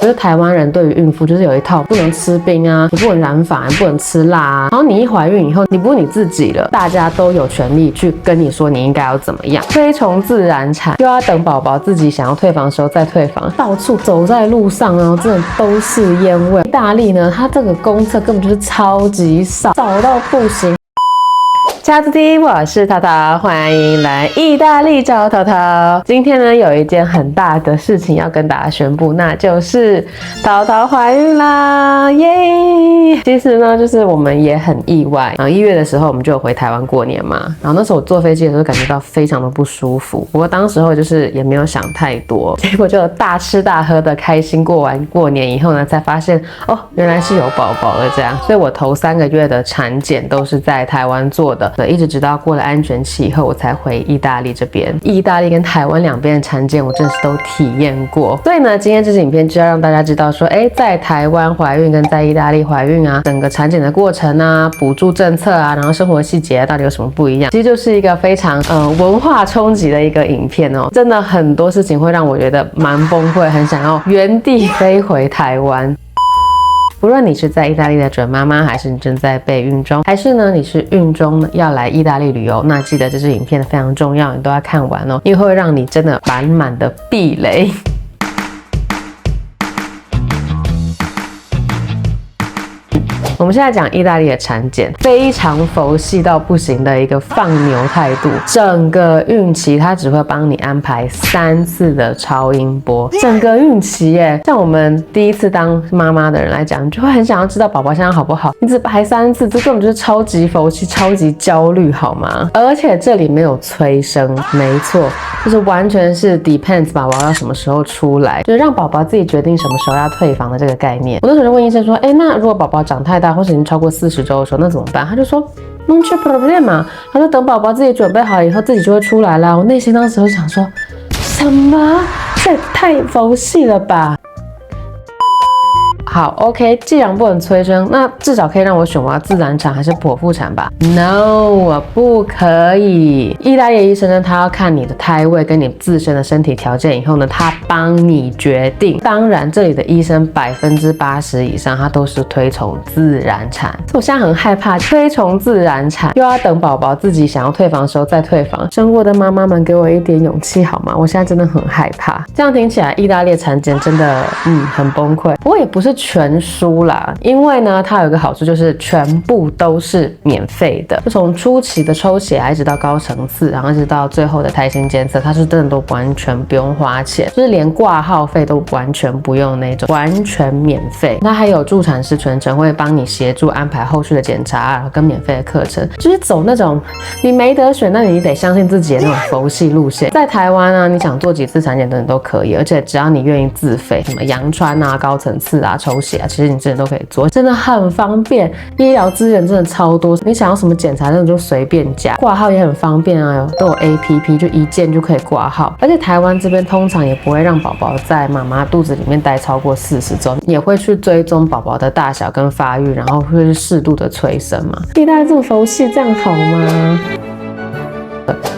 就是台湾人对于孕妇就是有一套不能吃冰啊，你不能染发，你不能吃辣啊。然后你一怀孕以后，你不是你自己了，大家都有权利去跟你说你应该要怎么样。推崇自然产，又要等宝宝自己想要退房的时候再退房，到处走在路上啊，真的都是烟味。意大利呢，它这个公厕根本就是超级少，少到不行。下次听，我是淘淘，欢迎来意大利找淘淘。今天呢，有一件很大的事情要跟大家宣布，那就是淘淘怀孕啦，耶！其实呢，就是我们也很意外。1月的时候，我们就有回台湾过年嘛。然后那时候我坐飞机的时候，感觉到非常的不舒服。不过当时候就是也没有想太多，结果就大吃大喝的开心过完过年以后呢，才发现哦，原来是有宝宝了这样。所以我头3个月的产检都是在台湾做的。一直直到过了安全期以后，我才回意大利这边。意大利跟台湾两边的产检，我真的是都体验过。所以呢，今天这支影片就要让大家知道说，在台湾怀孕跟在意大利怀孕啊，整个产检的过程啊，补助政策啊，然后生活细节到底有什么不一样？其实就是一个非常文化冲击的一个影片哦。真的很多事情会让我觉得蛮崩溃，很想要原地飞回台湾。不论你是在意大利的准妈妈，还是你正在备孕中，还是呢你是孕中要来意大利旅游，那记得这支影片非常重要，你都要看完哦，因为会让你真的满满的避雷。我们现在讲意大利的产检，非常佛系到不行的一个放牛态度。整个孕期它只会帮你安排3次的超音波，整个孕期耶。像我们第一次当妈妈的人来讲，你就会很想要知道宝宝现在好不好，你只排3次，这根本就是超级佛系、超级焦虑，好吗？而且这里没有催生，没错，就是完全是 depends 宝宝要什么时候出来，就是让宝宝自己决定什么时候要退房的这个概念。我那时候就问医生说，那如果宝宝长太大，或是已经超过40周的时候，那怎么办？他就说 non c'è problema， 他说等宝宝自己准备好以后，自己就会出来啦。我内心当时就想说，什么？这也太佛系了吧！好 ，OK， 既然不能催生，那至少可以让我选我要自然产还是剖腹产吧 ？No， 不可以。意大利的医生呢，他要看你的胎位跟你自身的身体条件以后呢，他帮你决定。当然，这里的医生80%以上他都是推崇自然产。所以我现在很害怕推崇自然产，又要等宝宝自己想要退房的时候再退房。生过的妈妈们，给我一点勇气好吗？我现在真的很害怕。这样听起来，意大利的产检真的很崩溃。不过也不是全输啦，因为呢，它有一个好处就是全部都是免费的，就从初期的抽血一直到高层次，然后一直到最后的胎心监测，它是真的都完全不用花钱，就是连挂号费都完全不用那种，完全免费。那还有助产师全程会帮你协助安排后续的检查，然后跟免费的课程，就是走那种你没得选，那你得相信自己的那种佛系路线。在台湾啊，你想做几次产检等等都可以，而且只要你愿意自费，什么羊穿啊、高层次啊、抽血啊，其实你真的都可以做，真的很方便。医疗资源真的超多，你想要什么检查真的就随便加，挂号也很方便啊，都有 APP， 就一键就可以挂号。而且台湾这边通常也不会让宝宝在妈妈肚子里面待超过40周，也会去追踪宝宝的大小跟发育，然后会去适度的催生嘛。意大利这么佛系，这样好吗？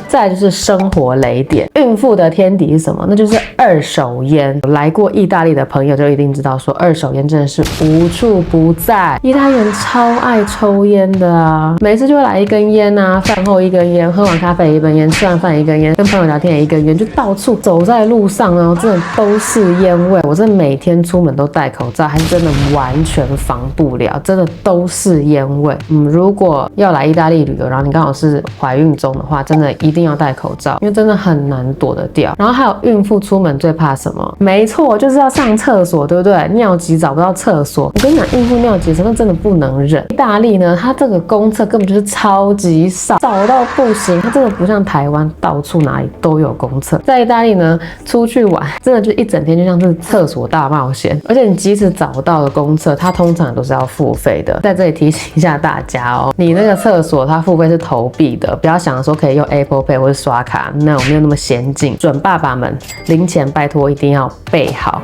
再来就是生活雷点，孕妇的天敌是什么？那就是二手烟。来过意大利的朋友就一定知道，说二手烟真的是无处不在。意大利人超爱抽烟的啊，每次就会来一根烟啊，饭后一根烟，喝完咖啡一根烟，吃完饭一根烟，跟朋友聊天也一根烟，就到处走在路上啊，真的都是烟味。我真的每天出门都戴口罩，还是真的完全防不了，真的都是烟味。如果要来意大利旅游，然后你刚好是怀孕中的话，真的一定要戴口罩，因为真的很难躲得掉。然后还有孕妇出门最怕什么？没错，就是要上厕所，对不对？尿急找不到厕所，我跟你讲，孕妇尿急真的不能忍。意大利呢，它这个公厕根本就是超级少到不行，它真的不像台湾到处哪里都有公厕。在意大利呢，出去玩真的就一整天就像是厕所大冒险，而且你即使找到了公厕，它通常都是要付费的。在这里提醒一下大家哦，你那个厕所它付费是投币的，不要想说可以用 Apple Pay 或者刷卡，那我没有那么先进。准爸爸们零钱拜托一定要备好。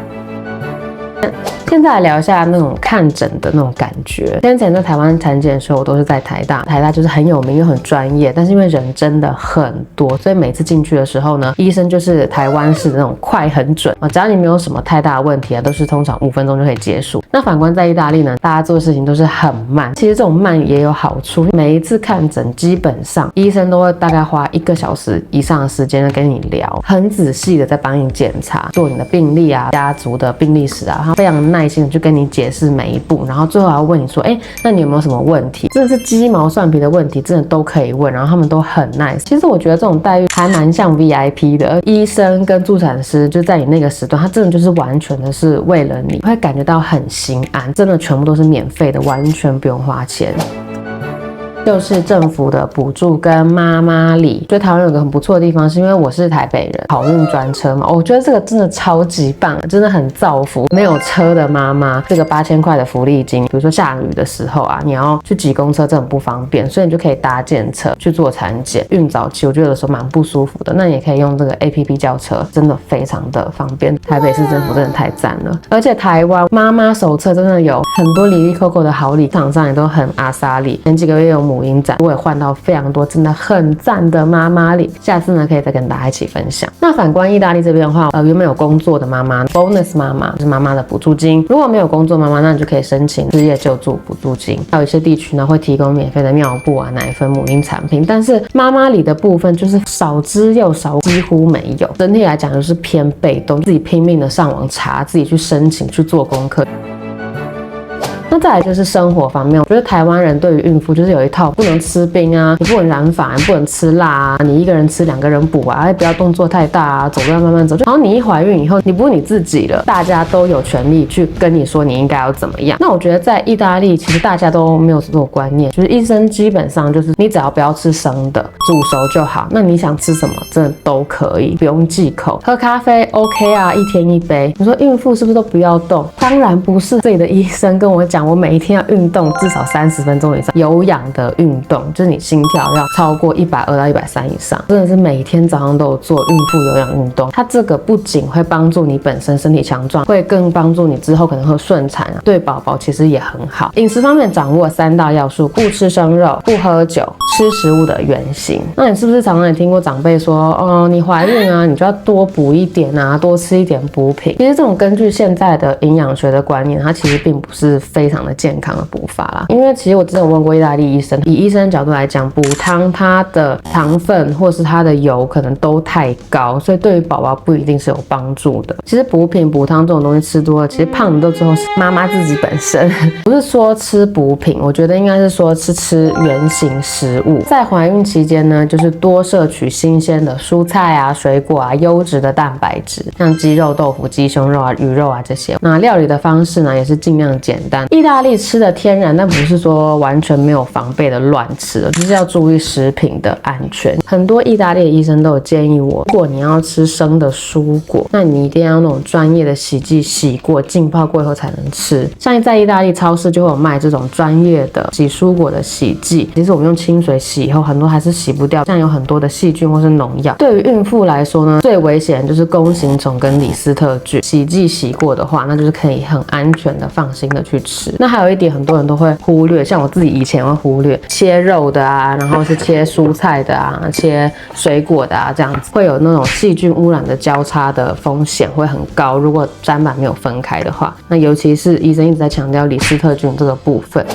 现在来聊一下那种看诊的那种感觉。之前在台湾产检的时候，我都是在台大，台大就是很有名又很专业，但是因为人真的很多，所以每次进去的时候呢，医生就是台湾式的那种快很准啊，只要你没有什么太大的问题啊，都是通常5分钟就可以结束。那反观在意大利呢，大家做事情都是很慢。其实这种慢也有好处，每一次看诊基本上医生都会大概花1个小时以上的时间跟你聊，很仔细的在帮你检查，做你的病历啊、家族的病历史啊，他非常耐心的去跟你解释每一步，然后最后还要问你说，那你有没有什么问题？真的是鸡毛蒜皮的问题，真的都可以问，然后他们都很 nice。其实我觉得这种待遇还蛮像 VIP 的，医生跟助产师就在你那个时段，他真的就是完全的是为了你，会感觉到很心安，真的全部都是免费的，完全不用花钱。就是政府的补助跟妈妈礼。觉得台湾有个很不错的地方，是因为我是台北人，好运专车嘛，我觉得这个真的超级棒，真的很造福没有车的妈妈。这个8000块的福利金，比如说下雨的时候啊，你要去挤公车，这很不方便，所以你就可以搭检车去做产检。孕早期我觉得有的时候蛮不舒服的，那你也可以用这个 APP 叫车，真的非常的方便。台北市政府真的太赞了，而且台湾妈妈手册真的有很多里里扣扣的好礼，厂商也都很阿莎力。前几个月有母婴展，我也换到非常多真的很赞的妈妈礼，下次呢可以再跟大家一起分享。那反观意大利这边的话，原本有工作的妈妈 bonus 妈妈就是妈妈的补助金，如果没有工作妈妈，那你就可以申请失业救助补助金。还有一些地区呢会提供免费的尿布啊、奶粉、母婴产品，但是妈妈礼的部分就是少之又少，几乎没有。整体来讲就是偏被动，自己拼命的上网查，自己去申请去做功课。那再来就是生活方面，我觉得台湾人对于孕妇就是有一套不能吃冰啊，你不能染发，你不能吃辣啊，你一个人吃2个人补啊，不要动作太大啊，走路要慢慢走。然后你一怀孕以后，你不是你自己了，大家都有权利去跟你说你应该要怎么样。那我觉得在意大利其实大家都没有这种观念，就是医生基本上就是你只要不要吃生的，煮熟就好。那你想吃什么真的都可以，不用忌口。喝咖啡 OK 啊，1天1杯。你说孕妇是不是都不要动？当然不是，这里的医生跟我讲，我每一天要运动至少30分钟以上，有氧的运动，就是你心跳要超过120到130以上，真的是每天早上都有做孕妇有氧运动。它这个不仅会帮助你本身身体强壮，会更帮助你之后可能会顺产啊，对宝宝其实也很好。饮食方面掌握3大要素：不吃生肉，不喝酒，吃食物的原型。那你是不是常常也听过长辈说，你怀孕啊，你就要多补一点啊，多吃一点补品。其实这种根据现在的营养学的观念，它其实并不是非常的健康的补法啦。因为其实我之前有问过意大利医生，以医生的角度来讲，补汤它的糖分或是它的油可能都太高，所以对于宝宝不一定是有帮助的。其实补品补汤这种东西吃多了，其实胖的都最后是妈妈自己本身，不是说吃补品，我觉得应该是说吃原型食物。在怀孕期间呢，就是多摄取新鲜的蔬菜啊、水果啊、优质的蛋白质，像鸡肉、豆腐、鸡胸肉啊、鱼肉啊这些。那料理的方式呢，也是尽量简单。意大利吃的天然，但不是说完全没有防备的乱吃的，就是要注意食品的安全。很多意大利的医生都有建议我，如果你要吃生的蔬果，那你一定要那种专业的洗剂洗过、浸泡过以后才能吃。像在意大利超市就会有卖这种专业的洗蔬果的洗剂，其实我们用清水洗以后，很多还是洗不掉，像有很多的细菌或是农药。对于孕妇来说呢，最危险的就是弓形虫跟李斯特菌。洗剂洗过的话，那就是可以很安全的、放心的去吃。那还有一点，很多人都会忽略，像我自己以前会忽略切肉的啊，然后是切蔬菜的啊，切水果的啊，这样子会有那种细菌污染的交叉的风险会很高。如果砧板没有分开的话，那尤其是医生一直在强调李斯特菌这个部分。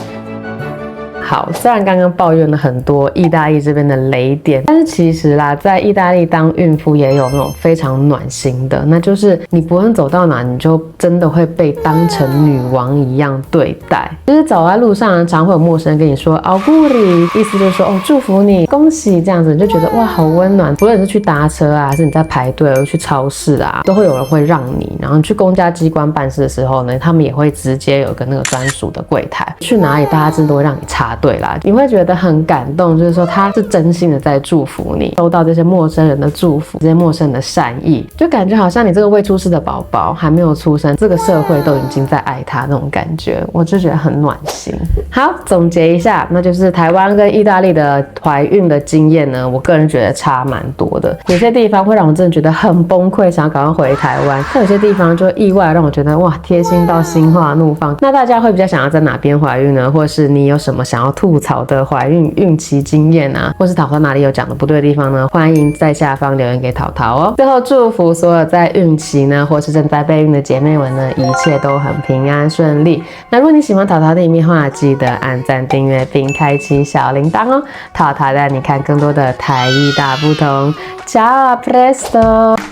好，虽然刚刚抱怨了很多意大利这边的雷点，但是其实啦，在意大利当孕妇也有那种非常暖心的，那就是你不论走到哪，你就真的会被当成女王一样对待。就是走在路上，常会有陌生人跟你说 "Auguri"， 意思就是说祝福你、恭喜这样子，你就觉得哇好温暖。不论你是去搭车啊，还是你在排队，或去超市啊，都会有人会让你。然后你去公家机关办事的时候呢，他们也会直接有个那个专属的柜台，去哪里大家真的都会让你插队。对啦，你会觉得很感动，就是说他是真心的在祝福你，收到这些陌生人的祝福，这些陌生人的善意，就感觉好像你这个未出世的宝宝还没有出生，这个社会都已经在爱他那种感觉，我就觉得很暖心。好，总结一下，那就是台湾跟意大利的怀孕的经验呢，我个人觉得差蛮多的，有些地方会让我真的觉得很崩溃，想要赶快回台湾，但有些地方就意外让我觉得哇，贴心到心花怒放。那大家会比较想要在哪边怀孕呢？或是你有什么想要吐槽的怀孕孕期经验啊，或是淘淘哪里有讲的不对的地方呢？欢迎在下方留言给淘淘哦。最后祝福所有在孕期呢，或是正在备孕的姐妹们呢，一切都很平安顺利。那如果你喜欢淘淘的影片的话，记得按赞、订阅并开启小铃铛哦。淘淘带你看更多的台意大不同。Ciao, a presto!